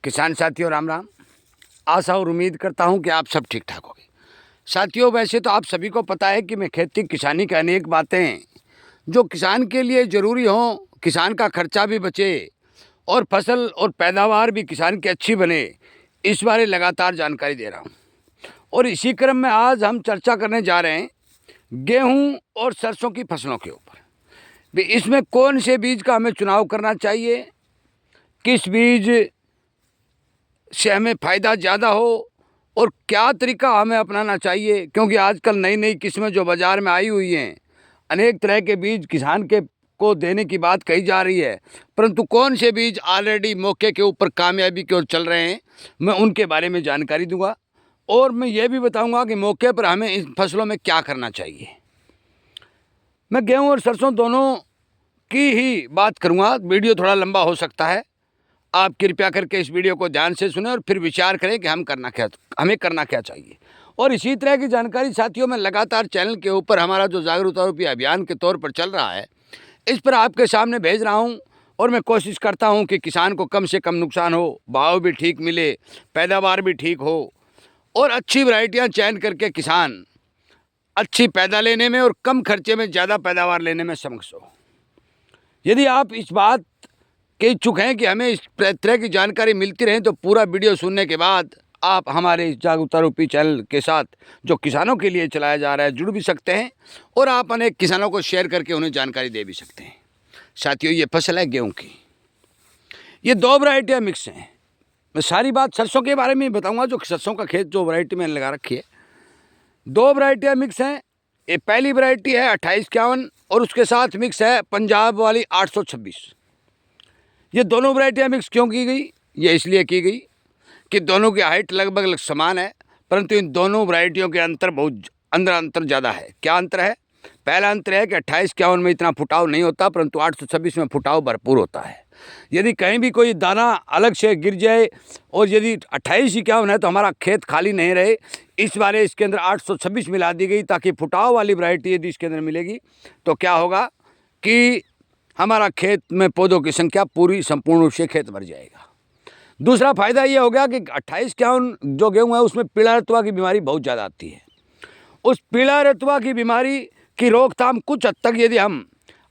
किसान साथियों राम राम। आशा और उम्मीद करता हूं कि आप सब ठीक ठाक होंगे। साथियों, वैसे तो आप सभी को पता है कि मैं खेती किसानी की अनेक बातें जो किसान के लिए ज़रूरी हों, किसान का खर्चा भी बचे और फसल और पैदावार भी किसान की अच्छी बने, इस बारे लगातार जानकारी दे रहा हूं। और इसी क्रम में आज हम चर्चा करने जा रहे हैं गेहूं और सरसों की फसलों के ऊपर। भी इसमें कौन से बीज का हमें चुनाव करना चाहिए, किस बीज से हमें फ़ायदा ज़्यादा हो और क्या तरीका हमें अपनाना चाहिए, क्योंकि आजकल नई नई किस्में जो बाज़ार में आई हुई हैं, अनेक तरह के बीज किसान के को देने की बात कही जा रही है, परंतु कौन से बीज ऑलरेडी मौके के ऊपर कामयाबी की ओर चल रहे हैं, मैं उनके बारे में जानकारी दूंगा। और मैं ये भी बताऊंगा कि मौके पर हमें इन फसलों में क्या करना चाहिए। मैं गेहूँ और सरसों दोनों की ही बात करूँगा। वीडियो थोड़ा लंबा हो सकता है, आप कृपया करके इस वीडियो को ध्यान से सुनें और फिर विचार करें कि हमें करना क्या चाहिए। और इसी तरह की जानकारी साथियों में लगातार चैनल के ऊपर हमारा जो जागरूकता रूपी अभियान के तौर पर चल रहा है, इस पर आपके सामने भेज रहा हूं। और मैं कोशिश करता हूं कि किसान को कम से कम नुकसान हो, भाव भी ठीक मिले, पैदावार भी ठीक हो और अच्छी वैरायटियाँ चयन करके किसान अच्छी पैदा लेने में और कम खर्चे में ज़्यादा पैदावार लेने में सक्षम हो। यदि आप इस बात के इच्छुक हैं कि हमें इस तरह की जानकारी मिलती रहे, तो पूरा वीडियो सुनने के बाद आप हमारे इस जागरूकता रूपी चैनल के साथ जो किसानों के लिए चलाया जा रहा है जुड़ भी सकते हैं और आप अनेक किसानों को शेयर करके उन्हें जानकारी दे भी सकते हैं। साथियों, ये फसल है गेहूं की। ये दो वैरायटियाँ मिक्स हैं। मैं सारी बात सरसों के बारे में बताऊंगा। जो सरसों का खेत जो वैरायटी मैंने लगा रखी है, दो वैरायटियाँ मिक्स हैं। ये पहली वैरायटी है 2851 और उसके साथ मिक्स है पंजाब वाली 826। ये दोनों वैरायटियाँ मिक्स क्यों की गई? ये इसलिए की गई कि दोनों की हाइट लगभग समान है, परंतु इन दोनों वैरायटियों के अंतर बहुत अंतर ज़्यादा है। क्या अंतर है? पहला अंतर है कि 2851 में इतना फुटाव नहीं होता, परंतु 826 में फुटाव भरपूर होता है। यदि कहीं भी कोई दाना अलग से गिर जाए और यदि 2851 है तो हमारा खेत खाली नहीं रहे, इस बार इसके अंदर 826 मिला दी गई ताकि फुटाव वाली वैरायटी यदि इसके अंदर मिलेगी तो क्या होगा कि हमारा खेत में पौधों की संख्या पूरी संपूर्ण रूप से खेत भर जाएगा। दूसरा फायदा ये हो गया कि 2851 जो गेहूँ है उसमें पीला रतुआ की बीमारी बहुत ज़्यादा आती है। उस पीला रतुआ की बीमारी की रोकथाम कुछ हद तक यदि हम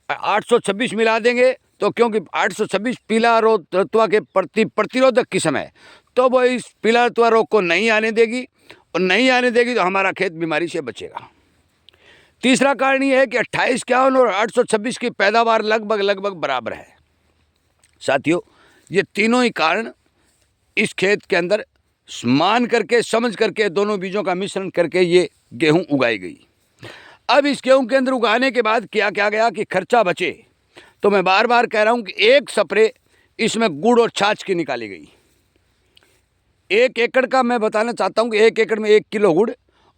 826 मिला देंगे तो, क्योंकि 826 पीला रतुआ के प्रतिरोधक किस्म है, तो वो इस पीला रतुआ रोग को नहीं आने देगी और नहीं आने देगी तो हमारा खेत बीमारी से बचेगा। तीसरा कारण ये है कि 2851 और 826 की पैदावार लगभग बराबर है। साथियों, ये तीनों ही कारण इस खेत के अंदर मान करके समझ करके दोनों बीजों का मिश्रण करके ये गेहूं उगाई गई। अब इस गेहूं के अंदर उगाने के बाद क्या गया कि खर्चा बचे, तो मैं बार बार कह रहा हूं कि एक स्प्रे इसमें गुड़ और छाछ की निकाली गई। 1 एकड़ का मैं बताना चाहता हूं कि 1 एकड़ में 1 किलो गुड़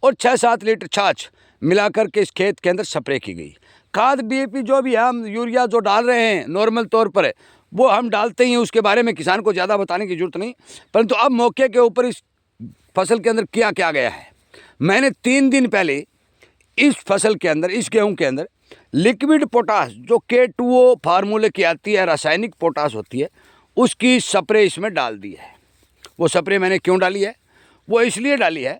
और 6-7 लीटर छाछ मिलाकर के इस खेत के अंदर स्प्रे की गई। खाद DAP जो भी है, हम यूरिया जो डाल रहे हैं नॉर्मल तौर पर वो हम डालते ही हैं, उसके बारे में किसान को ज़्यादा बताने की जरूरत नहीं। परंतु अब मौके के ऊपर इस फसल के अंदर क्या गया है, मैंने 3 दिन पहले इस फसल के अंदर, इस गेहूं के अंदर लिक्विड पोटास जो K2O फार्मूले की आती है, रासायनिक पोटास होती है, उसकी स्प्रे इसमें डाल दी है। वो स्प्रे मैंने क्यों डाली है? वो इसलिए डाली है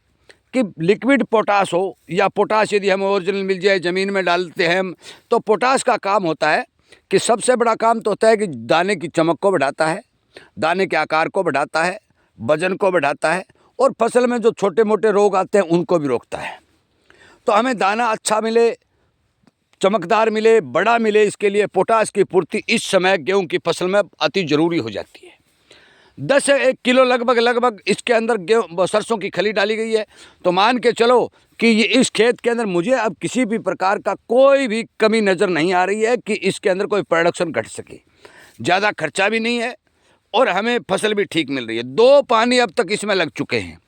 कि लिक्विड पोटास हो या पोटास यदि हमें ओरिजिनल मिल जाए, ज़मीन में डालते हैं हम, तो पोटास का काम होता है कि सबसे बड़ा काम तो होता है कि दाने की चमक को बढ़ाता है, दाने के आकार को बढ़ाता है, वजन को बढ़ाता है और फसल में जो छोटे मोटे रोग आते हैं उनको भी रोकता है। तो हमें दाना अच्छा मिले, चमकदार मिले, बड़ा मिले, इसके लिए पोटास की पूर्ति इस समय गेहूं की फसल में अति ज़रूरी हो जाती है। 10 से 1 किलो लगभग इसके अंदर गेहूँ सरसों की खली डाली गई है। तो मान के चलो कि ये इस खेत के अंदर मुझे अब किसी भी प्रकार का कोई भी कमी नज़र नहीं आ रही है कि इसके अंदर कोई प्रोडक्शन घट सके। ज़्यादा खर्चा भी नहीं है और हमें फसल भी ठीक मिल रही है। 2 पानी अब तक इसमें लग चुके हैं।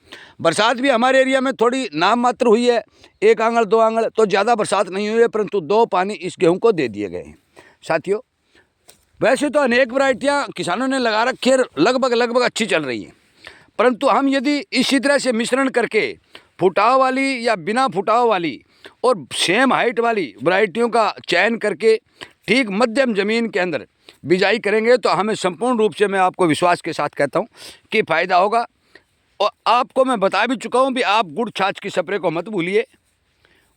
बरसात भी हमारे एरिया में थोड़ी नाम मात्र हुई है, 1 आंगल 2 आंगल, तो ज़्यादा बरसात नहीं हुई है, परंतु 2 पानी इस गेहूँ को दे दिए गए हैं। साथियों, वैसे तो अनेक वैरायटियाँ किसानों ने लगा रखी है, लगभग अच्छी चल रही हैं, परंतु हम यदि इसी तरह से मिश्रण करके फुटाव वाली या बिना फुटाव वाली और सेम हाइट वाली वैरायटियों का चयन करके ठीक मध्यम ज़मीन के अंदर बिजाई करेंगे तो हमें संपूर्ण रूप से, मैं आपको विश्वास के साथ कहता हूँ कि फ़ायदा होगा। और आपको मैं बता भी चुका हूँ भी आप गुड़ छाछ की स्प्रे को मत भूलिए।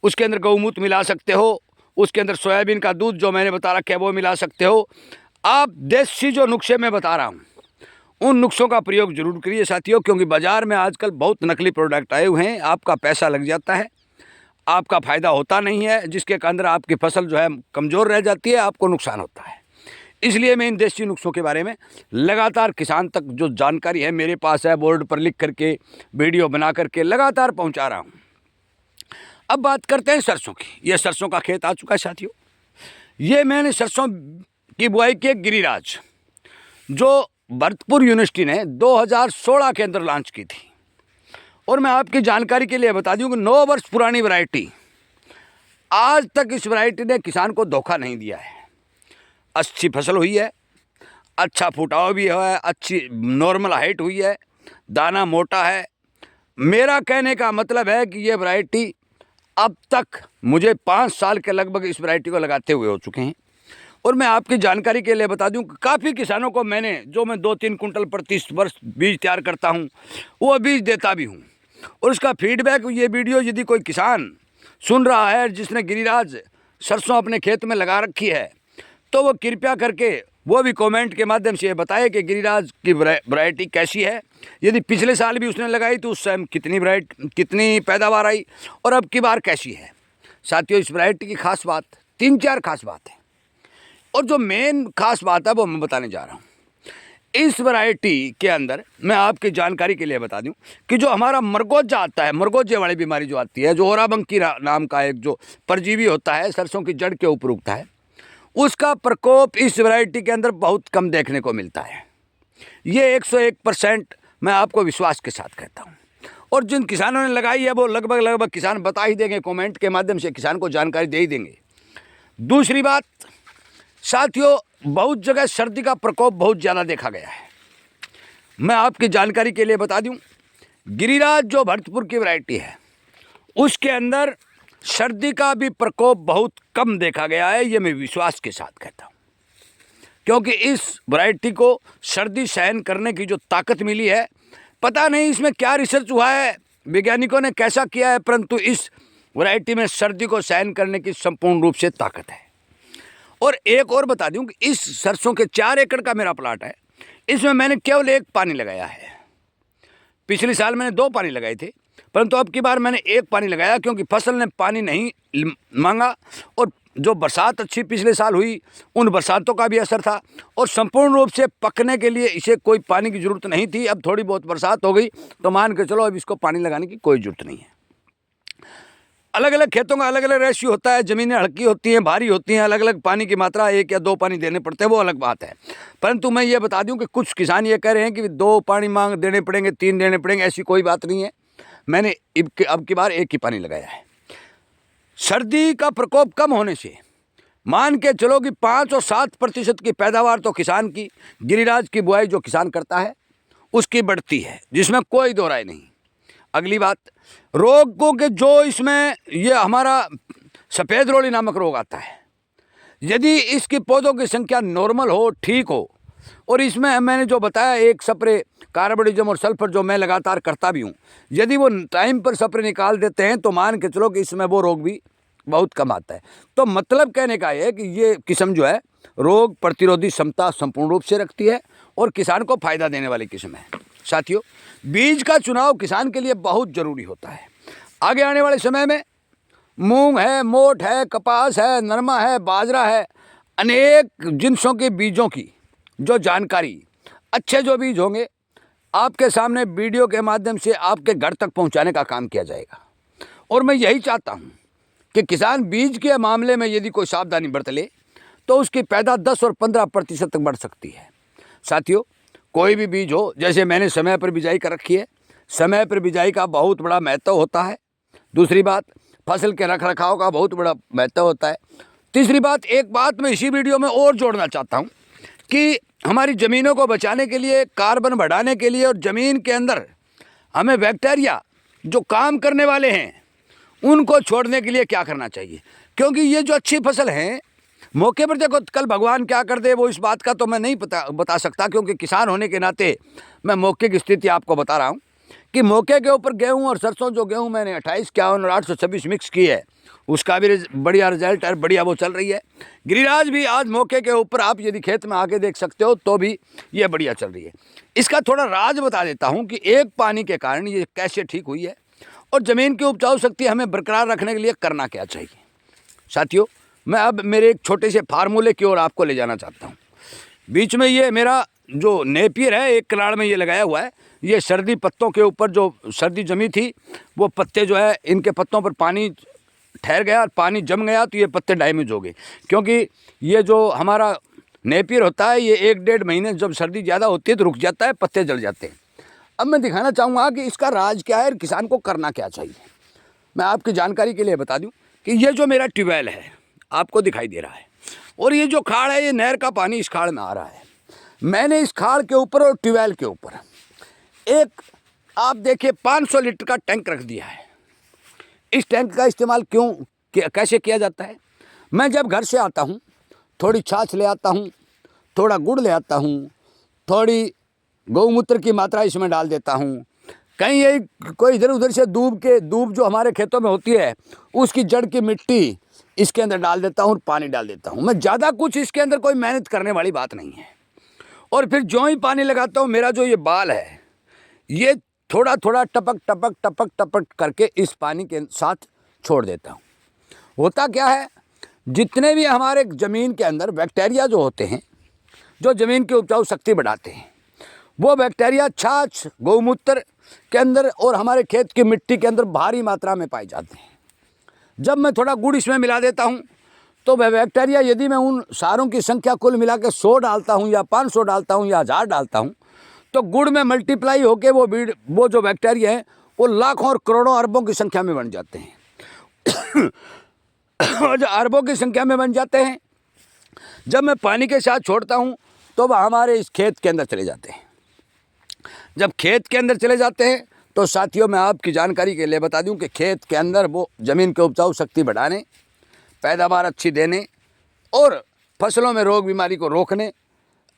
उसके अंदर गौमूत्र मिला सकते हो, उसके अंदर सोयाबीन का दूध जो मैंने बता रखा है वो मिला सकते हो। आप देसी जो नुस्खे मैं बता रहा हूँ उन नुस्खों का प्रयोग जरूर करिए साथियों, क्योंकि बाज़ार में आजकल बहुत नकली प्रोडक्ट आए हुए हैं। आपका पैसा लग जाता है, आपका फ़ायदा होता नहीं है, जिसके अंदर आपकी फसल जो है कमज़ोर रह जाती है, आपको नुकसान होता है। इसलिए मैं इन देसी नुस्खों के बारे में लगातार किसान तक जो जानकारी है मेरे पास है, बोर्ड पर लिख करके वीडियो बना करके लगातार पहुंचा रहा हूं। अब बात करते हैं सरसों की। यह सरसों का खेत आ चुका है साथियों। ये मैंने सरसों की बुआई की गिरिराज, जो भरतपुर यूनिवर्सिटी ने 2016 के अंदर लॉन्च की थी। और मैं आपकी जानकारी के लिए बता दूं कि 9 वर्ष पुरानी वैरायटी, आज तक इस वैरायटी ने किसान को धोखा नहीं दिया है। अच्छी फसल हुई है, अच्छा फुटाव भी है, अच्छी नॉर्मल हाइट हुई है, दाना मोटा है। मेरा कहने का मतलब है कि ये वैरायटी अब तक मुझे 5 साल के लगभग इस वैरायटी को लगाते हुए हो चुके हैं। और मैं आपकी जानकारी के लिए बता दूं कि काफ़ी किसानों को मैं 2-3 कुंटल प्रति वर्ष बीज तैयार करता हूं, वो बीज देता भी हूं। और उसका फीडबैक, ये वीडियो यदि कोई किसान सुन रहा है जिसने गिरिराज सरसों अपने खेत में लगा रखी है, तो वो कृपया करके वो भी कमेंट के माध्यम से ये बताए कि गिरिराज की वैरायटी कैसी है। यदि पिछले साल भी उसने लगाई तो उस टाइम कितनी पैदावार आई, और अब की बार कैसी है। साथियों, इस वैरायटी की खास बात 3-4 खास बात है, और जो मेन खास बात है वो मैं बताने जा रहा हूँ। इस वैरायटी के अंदर मैं आपकी जानकारी के लिए बता दूं कि जो हमारा मरगोजा आता है, मरगोजे वाली बीमारी जो आती है, जो ओराबंकी नाम का एक जो परजीवी होता है सरसों की जड़ के ऊपर उगता है, उसका प्रकोप इस वैरायटी के अंदर बहुत कम देखने को मिलता है। ये 101% मैं आपको विश्वास के साथ कहता हूँ। और जिन किसानों ने लगाई है वो लगभग किसान बता ही देंगे, कमेंट के माध्यम से किसान को जानकारी दे ही देंगे। दूसरी बात साथियों, बहुत जगह सर्दी का प्रकोप बहुत ज़्यादा देखा गया है। मैं आपकी जानकारी के लिए बता दूं, गिरिराज जो भरतपुर की वैरायटी है उसके अंदर सर्दी का भी प्रकोप बहुत कम देखा गया है। ये मैं विश्वास के साथ कहता हूं, क्योंकि इस वैरायटी को सर्दी सहन करने की जो ताकत मिली है, पता नहीं इसमें क्या रिसर्च हुआ है, वैज्ञानिकों ने कैसा किया है, परंतु इस वैरायटी में सर्दी को सहन करने की संपूर्ण रूप से ताकत है। और एक और बता दूं कि इस सरसों के 4 एकड़ का मेरा प्लाट है, इसमें मैंने केवल 1 पानी लगाया है। पिछले साल मैंने 2 पानी लगाए थे, परंतु अब की बार मैंने 1 पानी लगाया, क्योंकि फसल ने पानी नहीं मांगा। और जो बरसात अच्छी पिछले साल हुई, उन बरसातों का भी असर था, और संपूर्ण रूप से पकने के लिए इसे कोई पानी की ज़रूरत नहीं थी। अब थोड़ी बहुत बरसात हो गई तो मान के चलो अब इसको पानी लगाने की कोई ज़रूरत नहीं है। अलग अलग खेतों का अलग अलग रेशियो होता है, ज़मीनें हल्की होती हैं, भारी होती हैं, अलग अलग पानी की मात्रा 1 या 2 पानी देने पड़ते हैं, वो अलग बात है। परंतु मैं ये बता दूं कि कुछ किसान ये कह रहे हैं कि 2 पानी देने पड़ेंगे, 3 देने पड़ेंगे, ऐसी कोई बात नहीं है। मैंने अब की बार 1 ही पानी लगाया है। सर्दी का प्रकोप कम होने से मान के चलो कि 5 और 7% की पैदावार तो किसान की, गिरिराज की बुआई जो किसान करता है उसकी बढ़ती है, जिसमें कोई दो राय नहीं। अगली बात, रोगों के जो इसमें ये हमारा सफ़ेद रोली नामक रोग आता है, यदि इसकी पौधों की संख्या नॉर्मल हो, ठीक हो, और इसमें मैंने जो बताया 1 स्प्रे कार्बोडिजम और सल्फर जो मैं लगातार करता भी हूँ, यदि वो टाइम पर स्प्रे निकाल देते हैं तो मान के चलो कि इसमें वो रोग भी बहुत कम आता है। तो मतलब कहने का है कि ये किस्म जो है रोग प्रतिरोधी क्षमता संपूर्ण रूप से रखती है और किसान को फायदा देने वाली किस्म है। साथियों, बीज का चुनाव किसान के लिए बहुत ज़रूरी होता है। आगे आने वाले समय में मूंग है, मोठ है, कपास है, नरमा है, बाजरा है, अनेक जिनसों के बीजों की जो जानकारी, अच्छे जो बीज होंगे आपके सामने वीडियो के माध्यम से आपके घर तक पहुंचाने का काम किया जाएगा। और मैं यही चाहता हूं कि किसान बीज के मामले में यदि कोई सावधानी बरत ले तो उसकी पैदा 10 और 15% तक बढ़ सकती है। साथियों, कोई भी बीज हो, जैसे मैंने समय पर बिजाई कर रखी है, समय पर बिजाई का बहुत बड़ा महत्व होता है। दूसरी बात, फसल के रख रखाव का बहुत बड़ा महत्व होता है। तीसरी बात, एक बात मैं इसी वीडियो में और जोड़ना चाहता हूँ कि हमारी ज़मीनों को बचाने के लिए, कार्बन बढ़ाने के लिए और ज़मीन के अंदर हमें बैक्टीरिया जो काम करने वाले हैं उनको छोड़ने के लिए क्या करना चाहिए। क्योंकि ये जो अच्छी फसल हैं मौके पर देखो कल भगवान क्या कर दे वो इस बात का तो मैं नहीं बता सकता, क्योंकि किसान होने के नाते मैं मौके की स्थिति आपको बता रहा हूँ कि मौके के ऊपर गेहूं और सरसों, जो गेहूं मैंने 28 51 और 826 मिक्स की है, उसका भी बढ़िया रिजल्ट है, बढ़िया वो चल रही है। गिरिराज भी आज मौके के ऊपर आप यदि खेत में आके देख सकते हो तो भी ये बढ़िया चल रही है। इसका थोड़ा राज बता देता हूँ कि एक पानी के कारण ये कैसे ठीक हुई है और ज़मीन की उपजाऊ शक्ति हमें बरकरार रखने के लिए करना क्या चाहिए। साथियों, मैं अब मेरे एक छोटे से फार्मूले की ओर आपको ले जाना चाहता हूँ। बीच में ये मेरा जो नेपियर है एक कनाड़ में ये लगाया हुआ है, ये सर्दी पत्तों के ऊपर जो सर्दी जमी थी वो पत्ते जो है इनके पत्तों पर पानी ठहर गया, पानी जम गया तो ये पत्ते डैमेज हो गए, क्योंकि ये जो हमारा नेपियर होता है ये 1-1.5 महीने जब सर्दी ज़्यादा होती है तो रुक जाता है, पत्ते जल जाते हैं। अब मैं दिखाना चाहूँगा कि इसका राज क्या है और किसान को करना क्या चाहिए। मैं आपकी जानकारी के लिए बता दूँ कि ये जो मेरा ट्यूबवेल है आपको दिखाई दे रहा है, और ये जो खाड़ है ये नहर का पानी इस खाड़ में आ रहा है। मैंने इस खाड़ के ऊपर और ट्यूबवेल के ऊपर एक आप देखिए 500 लीटर का टैंक रख दिया है। इस टैंक का इस्तेमाल कैसे किया जाता है, मैं जब घर से आता हूँ थोड़ी छाछ ले आता हूँ, थोड़ा गुड़ ले आता हूँ, थोड़ी गौमूत्र की मात्रा इसमें डाल देता हूँ, कहीं यही कोई इधर उधर से दूब जो हमारे खेतों में होती है उसकी जड़ की मिट्टी इसके अंदर डाल देता हूँ और पानी डाल देता हूँ। मैं ज़्यादा कुछ इसके अंदर कोई मेहनत करने वाली बात नहीं है। और फिर जो ही पानी लगाता हूँ मेरा जो ये बाल है ये थोड़ा थोड़ा टपक टपक टपक टपक करके इस पानी के साथ छोड़ देता हूँ। होता क्या है, जितने भी हमारे ज़मीन के अंदर बैक्टीरिया जो होते हैं जो ज़मीन की उपजाऊ शक्ति बढ़ाते हैं, वो बैक्टीरिया छाछ गौमूत्र के अंदर और हमारे खेत की मिट्टी के अंदर भारी मात्रा में पाए जाते हैं। जब मैं थोड़ा गुड़ इसमें मिला देता हूँ तो वह बैक्टीरिया, यदि मैं उन सारों की संख्या कुल मिला के 100 डालता हूँ या 500 डालता हूँ या 1000 डालता हूँ तो गुड़ में मल्टीप्लाई होके वो जो बैक्टीरिया है वो लाखों और करोड़ों अरबों की संख्या में बन जाते हैं। और जो अरबों की संख्या में बन जाते हैं, जब मैं पानी के साथ छोड़ता हूँ तो वह हमारे इस खेत के अंदर चले जाते हैं। जब खेत के अंदर चले जाते हैं तो साथियों मैं आपकी जानकारी के लिए बता दूं कि खेत के अंदर वो ज़मीन की उपजाऊ शक्ति बढ़ाने, पैदावार अच्छी देने और फसलों में रोग बीमारी को रोकने,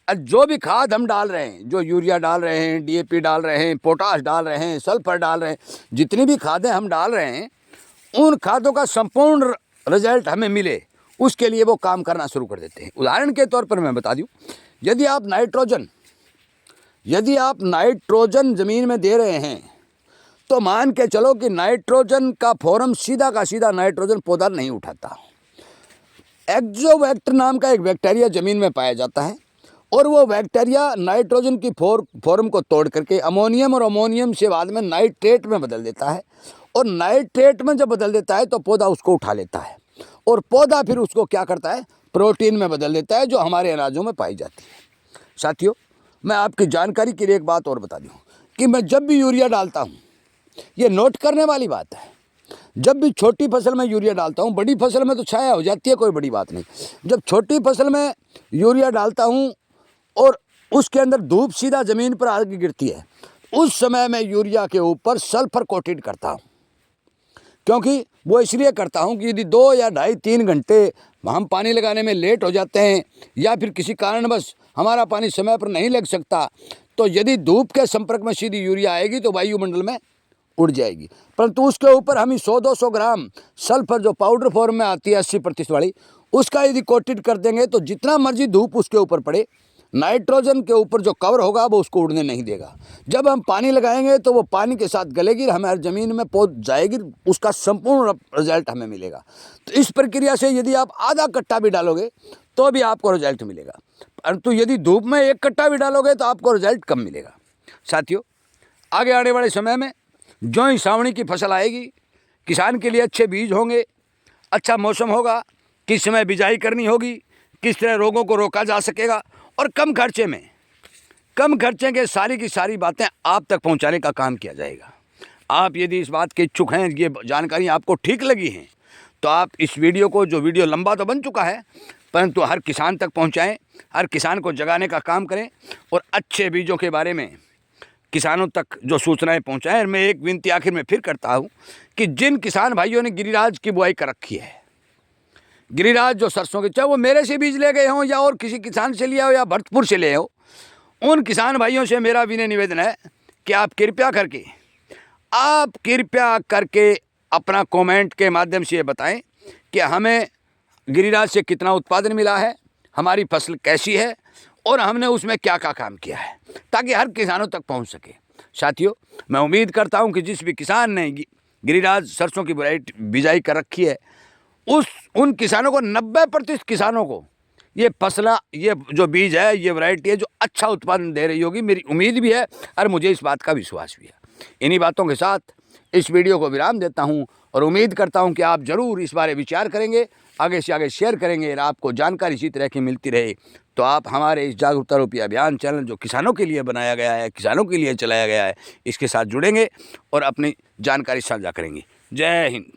जो भी खाद हम डाल रहे हैं, जो यूरिया डाल रहे हैं, डीएपी डाल रहे हैं, पोटाश डाल रहे हैं, सल्फर डाल रहे हैं, जितनी भी खादें हम डाल रहे हैं उन खादों का संपूर्ण रिजल्ट हमें मिले उसके लिए वो काम करना शुरू कर देते हैं। उदाहरण के तौर पर मैं बता दूं, यदि आप नाइट्रोजन ज़मीन में दे रहे हैं तो मान के चलो कि नाइट्रोजन का फॉर्म सीधा का सीधा नाइट्रोजन पौधा नहीं उठाता। एक्जोबैक्टर नाम का एक बैक्टीरिया ज़मीन में पाया जाता है और वो बैक्टीरिया नाइट्रोजन की फॉर्म को तोड़ करके अमोनियम और अमोनियम से बाद में नाइट्रेट में बदल देता है, और नाइट्रेट में जब बदल देता है तो पौधा उसको उठा लेता है और पौधा फिर उसको क्या करता है, प्रोटीन में बदल देता है जो हमारे अनाजों में पाई जाती है। साथियों, मैं आपकी जानकारी के लिए एक बात और बता दूं कि मैं जब भी यूरिया डालता हूं, ये नोट करने वाली बात है, जब भी छोटी फसल में यूरिया डालता हूं, बड़ी फसल में तो छाया हो जाती है, कोई बड़ी बात नहीं, जब छोटी फसल में यूरिया डालता हूं और उसके अंदर धूप सीधा ज़मीन पर आके गिरती है, उस समय मैं यूरिया के ऊपर सल्फर कोटेड करता हूँ। क्योंकि वो इसलिए करता हूँ कि यदि 2 या 2.5-3 घंटे हम पानी लगाने में लेट हो जाते हैं या फिर किसी कारणवश हमारा पानी समय पर नहीं लग सकता, तो यदि धूप के संपर्क में सीधी यूरिया आएगी तो वायुमंडल में उड़ जाएगी, परंतु उसके ऊपर हम 100-200 ग्राम सल्फर जो पाउडर फॉर्म में आती है 80% वाली, उसका यदि कोटेड कर देंगे तो जितना मर्जी धूप उसके ऊपर पड़े, नाइट्रोजन के ऊपर जो कवर होगा वो उसको उड़ने नहीं देगा। जब हम पानी लगाएंगे तो वो पानी के साथ गलेगी, हमारी ज़मीन में पहुंच जाएगी, उसका संपूर्ण रिजल्ट हमें मिलेगा। तो इस प्रक्रिया से यदि आप आधा कट्टा भी डालोगे तो भी आपको रिजल्ट मिलेगा, परंतु यदि धूप में 1 कट्टा भी डालोगे तो आपको रिजल्ट कम मिलेगा। साथियों, आगे आने वाले समय में जो ही सावणी की फसल आएगी, किसान के लिए अच्छे बीज होंगे, अच्छा मौसम होगा, किस समय बिजाई करनी होगी, किस तरह रोगों को रोका जा सकेगा और कम खर्चे के सारी की सारी बातें आप तक पहुंचाने का काम किया जाएगा। आप यदि इस बात के इच्छुक हैं, ये जानकारी आपको ठीक लगी है, तो आप इस वीडियो को, जो वीडियो लंबा तो बन चुका है परंतु हर किसान तक पहुंचाएं, हर किसान को जगाने का काम करें और अच्छे बीजों के बारे में किसानों तक जो सूचनाएं पहुंचाएं। और मैं एक विनती आखिर में फिर करता हूं कि जिन किसान भाइयों ने गिरिराज की बुआई कर रखी है, गिरिराज जो सरसों के, चाहे वो मेरे से बीज ले गए हों या और किसी किसान से लिया हो या भरतपुर से ले हो, उन किसान भाइयों से मेरा विनय निवेदन है कि आप कृपया करके अपना कमेंट के माध्यम से ये बताएं कि हमें गिरिराज से कितना उत्पादन मिला है, हमारी फसल कैसी है और हमने उसमें क्या क्या काम किया है, ताकि हर किसानों तक पहुंच सके। साथियों, मैं उम्मीद करता हूं कि जिस भी किसान ने गिरिराज सरसों की वैरायटी बिजाई कर रखी है, उन किसानों को 90% किसानों को ये फसला, ये जो बीज है, ये वैरायटी है जो अच्छा उत्पादन दे रही होगी, मेरी उम्मीद भी है और मुझे इस बात का विश्वास भी है। इन्हीं बातों के साथ इस वीडियो को विराम देता हूं और उम्मीद करता हूं कि आप ज़रूर इस बारे विचार करेंगे, आगे से आगे शेयर करेंगे और आपको जानकारी इसी तरह की मिलती रहे तो आप हमारे इस जागरूकता रूपी अभियान चैनल जो किसानों के लिए बनाया गया है, किसानों के लिए चलाया गया है, इसके साथ जुड़ेंगे और अपनी जानकारी साझा करेंगे। जय हिंद।